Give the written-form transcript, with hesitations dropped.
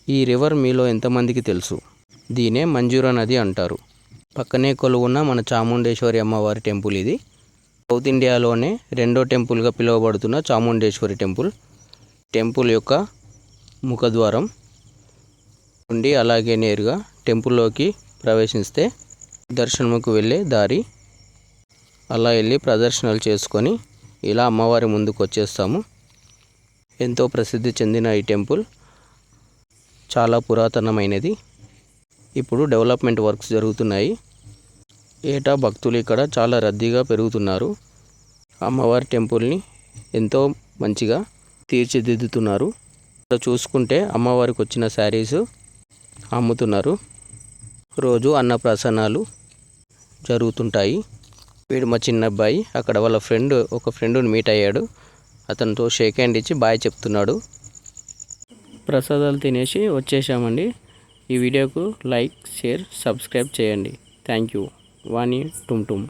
ఈ రివర్ మీలో ఎంతమందికి తెలుసు? దీనే మంజూరా నది అంటారు. పక్కనే కొలువున్న మన చాముండేశ్వరి అమ్మవారి టెంపుల్ ఇది. సౌత్ ఇండియాలోనే రెండో టెంపుల్గా పిలువబడుతున్న చాముండేశ్వరి టెంపుల్. టెంపుల్ యొక్క ముఖద్వారం నుండి అలాగే నేరుగా టెంపుల్లోకి ప్రవేశిస్తే దర్శనముకు వెళ్ళే దారి. అలా వెళ్ళి ప్రదర్శనలు చేసుకొని ఇలా అమ్మవారి ముందుకు వచ్చేస్తాము. ఎంతో ప్రసిద్ధి చెందిన ఈ టెంపుల్ చాలా పురాతనమైనది. ఇప్పుడు డెవలప్మెంట్ వర్క్స్ జరుగుతున్నాయి. ఏటా భక్తులు ఇక్కడ చాలా రద్దీగా పెరుగుతున్నారు. అమ్మవారి టెంపుల్ని ఎంతో మంచిగా తీర్చిదిద్దుతున్నారు. ఇక్కడ చూసుకుంటే అమ్మవారికి వచ్చిన శారీస్ అమ్ముతున్నారు. రోజు అన్నప్రసన్నాలు జరుగుతుంటాయి. వీడు మా చిన్న అబ్బాయి. అక్కడ వాళ్ళ ఒక ఫ్రెండ్ని మీట్ అయ్యాడు. అతనితో షేక్ హ్యాండ్ ఇచ్చి బాయ్ చెప్తున్నాడు. ప్రసాదాలు తినేసి వచ్చేసామండి. ఈ వీడియోకు లైక్, షేర్, సబ్స్క్రైబ్ చేయండి. Thank you. వాణి టుమ్ టుమ్.